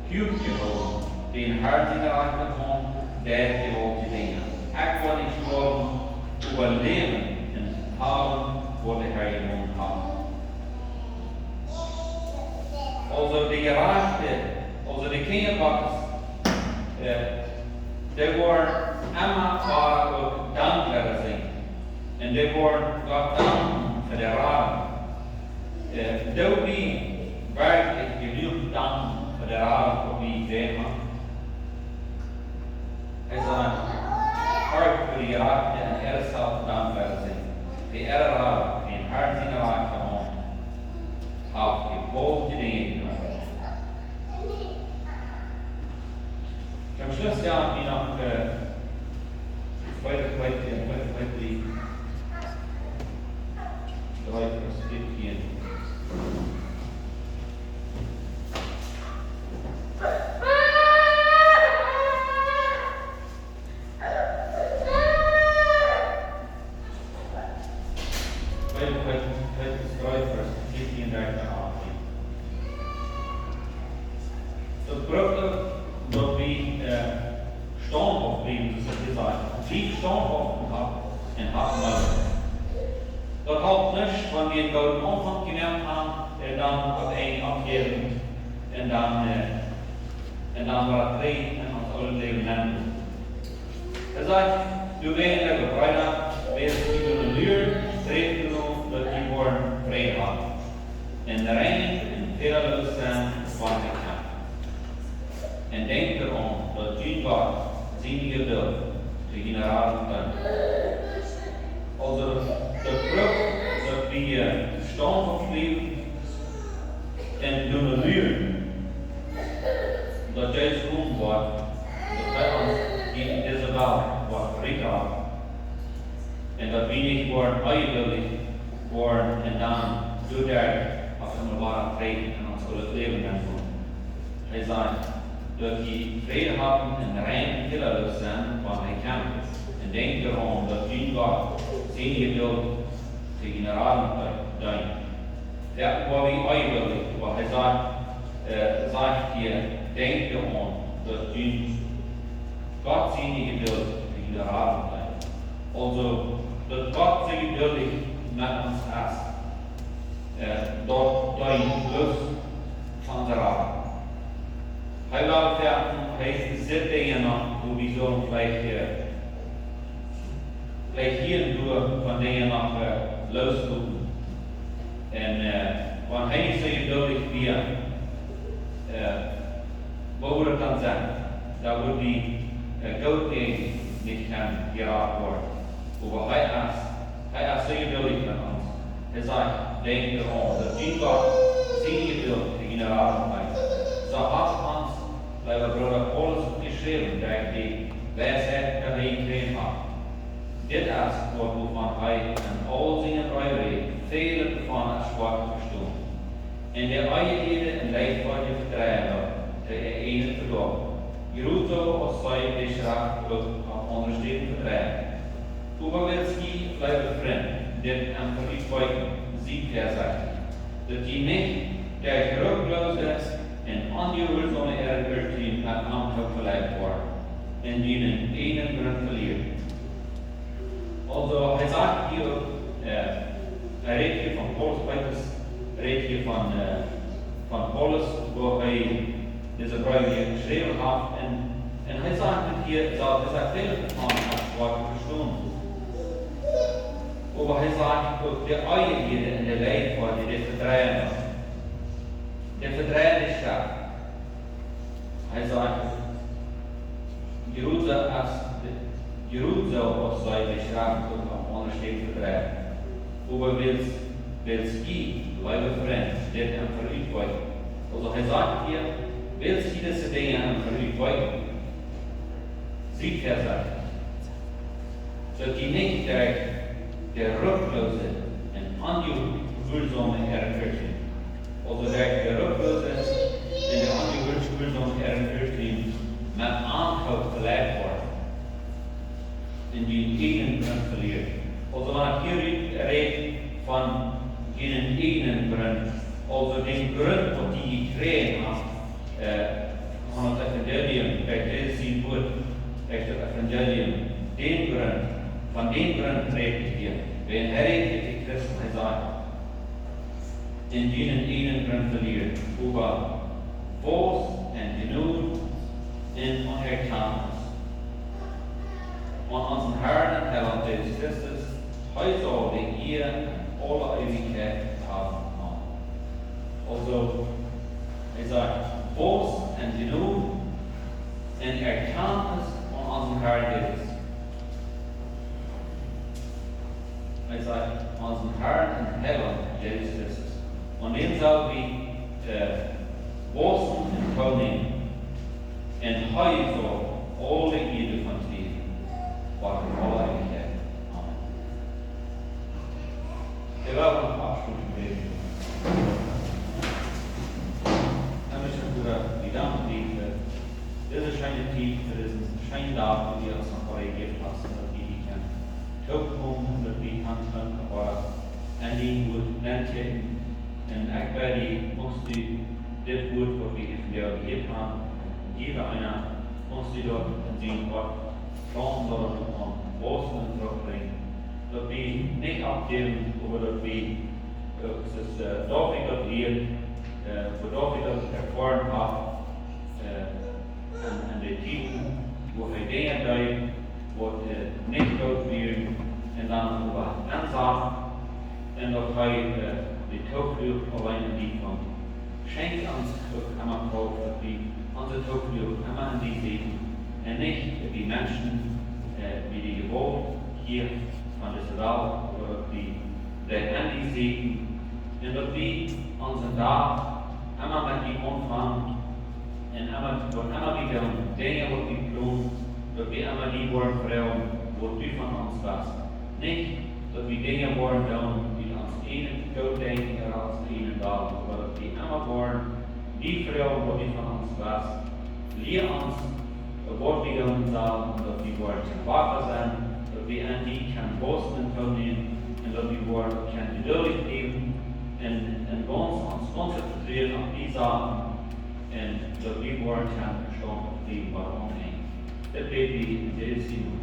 goed gehouden, den Herr in erachter om der gewoonte dingen. Ik wil niet gewoon overleven en houden wat de Herr gewoond had. Also de gerachte, also de kinderbakkers, die worden allemaal ook dankbaar zijn. En die worden Gott danken für die Raden. Doe die werkelijk genoeg danken für die Raden, die wir gesehen haben. Er sagt, hart für die Raden, und soll dankbar sein. Die Raden, den Herz in der Raden auf die Wohl Dinge. Zum Schluss ja, wie noch heute Vers 15. Das Brücken, dort wie Sturm aufbringen, das ist gesagt. Wie Sturm aufbringen und haben wir. Dat helpt niet, want we een omvang gemerkt haben, dan op één afgeven en dan wat twee en ons alle leven nemen. Hij zegt, du weet dat we vrijdag, wees die een uur, streven genoeg dat die worden vrij had. En de reinen en vele zijn wat ik kan. En denk erom dat die God zijn geduld de generalen kan. Also, de brug dat we staan opgeven en doen een uur, dat juist goed wordt, dat wij ons in deze dag wordt verricht. En dat we niet worden eigenwillig worden en dan door daar als we ware vrede en ons hele leven gaan doen. Hij zegt dat we vrede hebben en rein killerlijk zijn van hij kan. En denk erom dat die God zijn geduld de generalen doen. Dat waar we eigenwillig, wat hij zegt hier, denk erom dat die God zijn geduld de generalen doen. Also, dat God zich geduldig met ons is. Door dein lust van de raad. Hij wil verden, hij zit dingen nog, hoe we zo vielleicht hier door van dingen nog lust doen. En wanneer hij niet zo geduldig weer, wat wordt het dan zijn? Dat wordt die goud niet gaan geraakt worden. Over hij is zo geduldig met ons. Hij zegt, denk erom, dat die God zijn geduld de generalen heeft. Zo had ons, bij broeder Paulus geschreven, dat die wijsheid dat hij gekregen had. Dit is wat van hij en al zijn vrijheid vele van het zwart verstaan. En de eigen en leidvaardige vertrouwen, de ene verloren. Jeruzo als zij de schraag op ondersteuning vertrouwen. Oberwelski blijven vriend, dit en verliefd ziet er zijn. Dat die niet der geruchtloos is en ongehoorzaam ergert met amtelijk verleid wordt. En die een ene grond verliert. Also, hij sagt hier, hij redt hier van Paulus, redt hier van Paulus, waar hij deze brief geschreven heeft. En hij sagt het hier, dat is veel van het woord verstaan. Aber hij sagt ook de eigen en de leidvaart die verdrijven. De verdrijven staat. Hij sagt, Jeruzalem Jeruzalem of zij beschrijft ook aan ondersteekt bedrijf. Over wils ski, lieve vriend, dit en verliefd worden. Also hij sagt hier, wils ski deze dingen en verliefd worden. Ziet hij zegt. Zodat je niet der rücklose en angehulsame erfurting. Also der rücklose en de angehulsame erfurting met aanhoud gelijk wordt. In die ene brand verliert. Also wanneer hier redt van geen ene brand, also den grund wat die gekregen had, van het evangelium, bij deze zien wordt, echt het evangelium, den brand, van den brand redt hier. Wij herredt die Christen gezegd, in die ene brand verliert, over Bos en genoeg in onerkannis. Und unseren Herrn und Herrn Jesus Christus, heute soll ihr alle Ewigkeit haben. Also, sagt, Bos und genug in Erkanntnis von unserem Herrn Jesus. Sagt, unseren Herrn und Herrn Jesus Christus. Und den soll wir Bosen und König in heute alle Ewigkeit von Wat in alle Ewigkeit. Amen. Wir werden noch abschließend beten. Dann möchte ich die Damen lieben, diese scheine Tief, für diesen scheinen Daten, die uns noch korrigiert hast, und die kann Topum, und die kann aber an die gut nennen, und aktuell musst du das gut, was wir evaluiert haben, jeder einer muss du dort sehen, was sondern von Bosnien zurückbringen. Dat we niet afdelen over dat we dat ik dat leer, voordat ik dat ervaren heb, en de tijden waar hij dingen deed, wordt niet groot weer, en dan over aanzag, en dat hij de toevlucht alleen die van schenk ons aan mijn vrouw, dat we onze toevlucht aan die zegen. En niet die mensen wie die gewoond hier van Israël, die aan die zegen. En dat we onze dag allemaal met die omvang en allemaal weer dingen wat we doen, dat we allemaal die worden vrouwen, wat u van ons was. Niet dat we dingen worden doen die ons ene dood denken en als ene dag, maar dat we allemaal worden die vrouwen wat u van ons was. Leer ons wat we doen zal, dat we worden wakker zijn, dat we aan die kan bosten kunnen en dat we worden kan geduldig leven en ons concentreren op die zaken en dat we worden kan verstaan op die waarom heen. Dat weet we in deze zin.